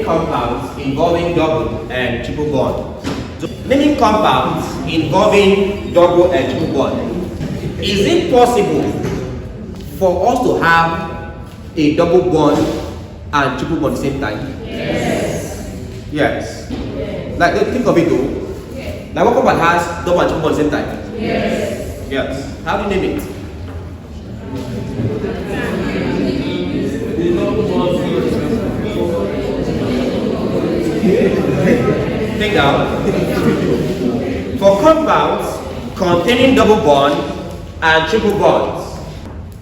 naming compounds involving double and triple bond. So, naming compounds involving double and triple bond. Is it possible for us to have a double bond and triple bond at the same time? Yes. Yes. Like, think of it though. Like, what compound has double and triple bond at the same time? Yes. Yes. How do you name it? Think down. For compounds containing double bond and triple bonds,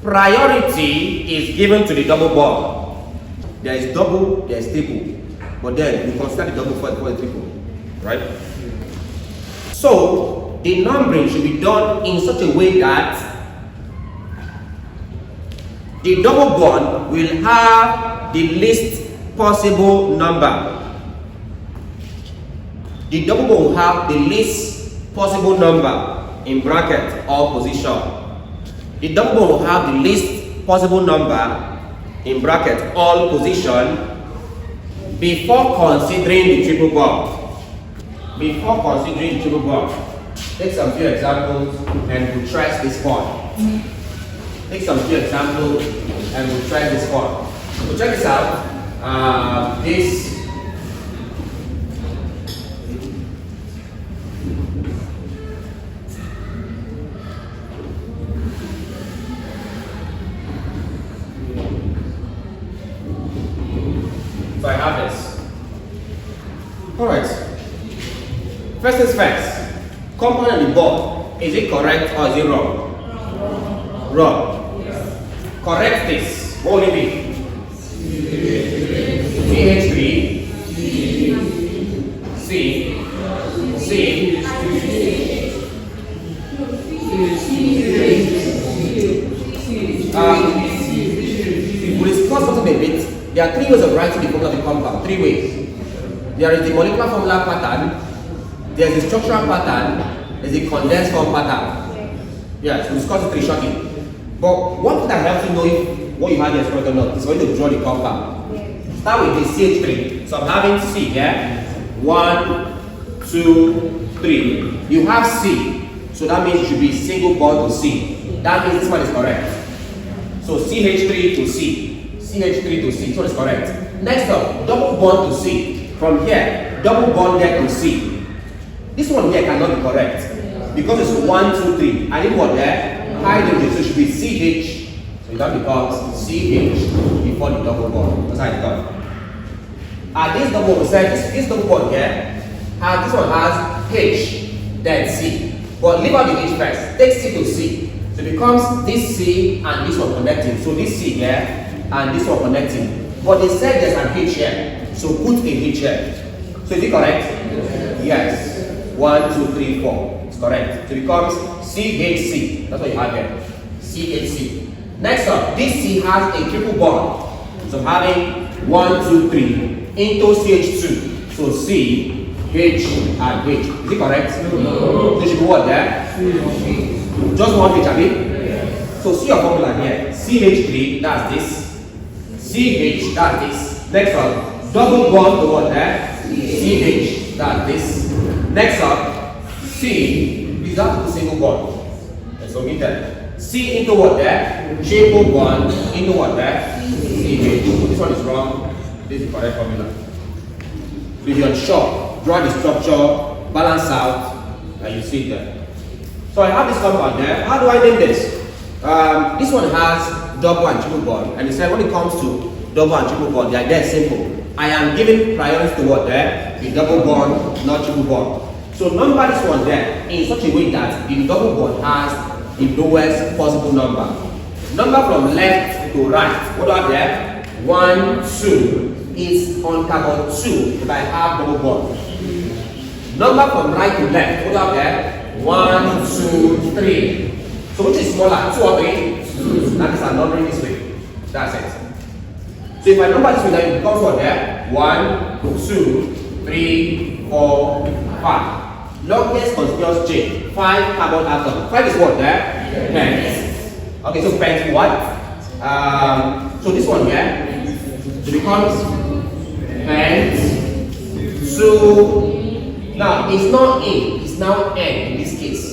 priority is given to the double bond. There is double, there is triple, but then we consider the double first before the triple, right? So the numbering should be done in such a way that the double bond will have the least possible number. The double bond will have the least possible number in bracket or position. The double bond will have the least possible number in bracket all position before considering the triple bond. Before considering the triple bond, take some few examples and we'll trace this point. Take some few examples and we'll try this one. So check this out. This so I have this. Alright. First things first. Compound on the board. Is it correct or is it wrong? Wrong. Correct this. What will it be? CH3 C we'll discuss something a bit. There are three ways of writing the formula of the compound. Three ways. There is the molecular formula pattern, there is the structural pattern, there is the condensed form pattern. Yes, we'll discuss the three shortly. But one thing that helps you know if what you have is correct or not is for you to draw the compound. Start with the CH3. So I'm having C here. 1, 2, 3. You have C. So that means it should be single bond to C. That means this one is correct. So CH3 to C. CH3 to C. This one is correct. Next up, double bond to C. From here, double bond there to C. This one here cannot be correct. Because it's 1, 2, 3. I need what there? Hydrogen, so it should be CH, so that becomes CH before the double bond. That's how it's done. This double bond, we said this double bond here, this one has H, then C. But leave out the H first, take C to C. So it becomes this C and this one connecting. So this C here and this one connecting. But they said there's an H here, so put a H here. So is it correct? Yes. 1, 2, 3, 4. It's correct. So it becomes CHC. That's what you have here. CHC. Next up, this C has a triple bond. So I'm having 1, 2, 3 into CH2. So C, H, and H. Is it correct? No. So it should be what there? Just one H, Abi? So see your formula here. CH3, that's this. CH, that's this. Next up, double bond to what there? CH, that's this. Next up, C. Is that the single bond? Let's omit that. C into what there? Triple bond into what there? CH. This one is wrong. This is the correct formula. So if you're unsure, draw the structure, balance out, and you see it there. So I have this compound there. How do I name this? This one has double and triple bond. And he said when it comes to double and triple bond, the idea is simple. I am giving priority to what there? The double bond, not triple bond. So number this one there in such a way that the double bond has the lowest possible number. Number from left to right. What do I have there? 1, 2 is on carbon 2 if I have double bond. Number from right to left. What do I have there? 1, 2, 3. So which is smaller? 2 or 3? 2. That is I'm numbering this way. That's it. So if I number this way, then it becomes what there? 1, 2, 3, 4, 5. Longest continuous chain, 5 carbon atoms. 5 is what there? Pence. Okay, so pence what? So this one here, so becomes Pent. Two. Now it's not in, it's now n in this case.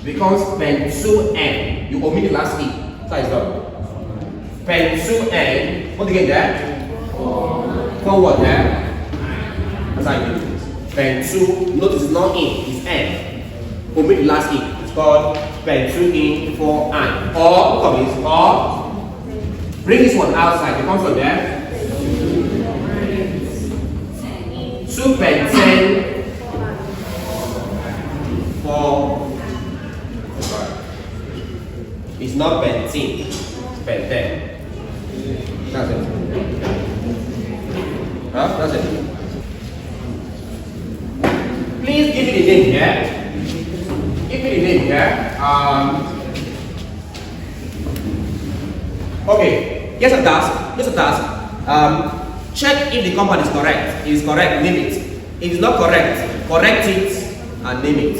It becomes pent2n. You omit the last e. So it's done. Pent2n. What do you get there? Forward there. That's how you do it. Pent2. Notice it's not in, it's n. Omit the last e. It's called pent2in for n. Or look at this. Or bring this one outside. It comes from there. 2 pent10 for. It's not pent10. It's pent10. That's it. Huh? That's it. Please give me the name here. Give me the name here. Okay. Here's a task. Here's a task. Check if the compound is correct. If it's correct, name it. If it's not correct, correct it and name it.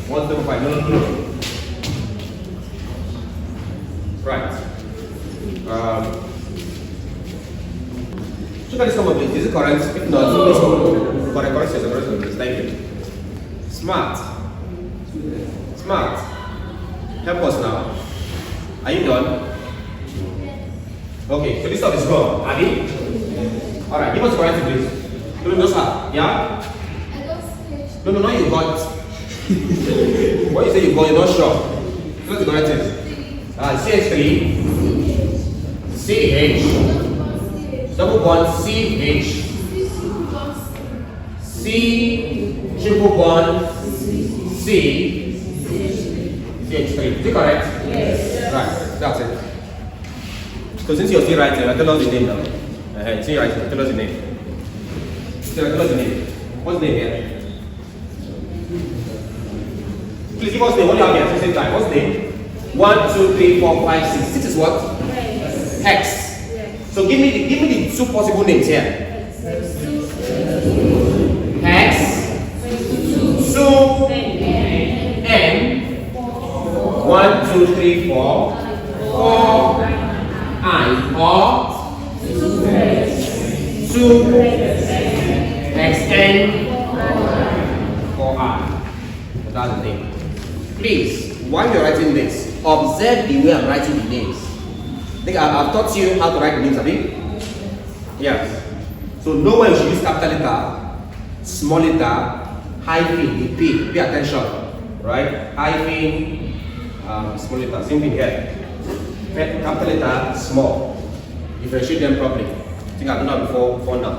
What's the five? No. Right. Look at this number, please. Is it correct? If not, this one. Correct, yes, thank you. Smart. Smart. Help us now. Are you done? Okay, so this stuff is gone. Are you? Alright, give us the correct please. No, sir. Yeah? No, not you got. What you say you got, you're not sure. What's the correct thing? CH3, CH, double bond CH, C, triple bond C, CH3. Is it correct? Yes. Right, that's it. So since you're still writing, tell us the name now. See, right, tell us the name. Tell us the name. What's the name here? Please give us the name. What do you have here at the same time? What's the name? 1, 2, 3, 4, 5, 6. 6 is what? Hex. Hex. Yes. So give me the two possible names here. Hex. 2. N. 1, 2, 3, 4. 4. I. Or 2. XN. 4I. That's the name. Please, while you're writing this, observe the way I'm writing the names. I think I've taught you how to write the names, have you? Yes. So know when you should use capital letter, small letter, hyphen, the P. Pay attention. Right? Hyphen, small letter. Same thing here. Capital letter, small. Differentiate them properly. I think I've done that before now.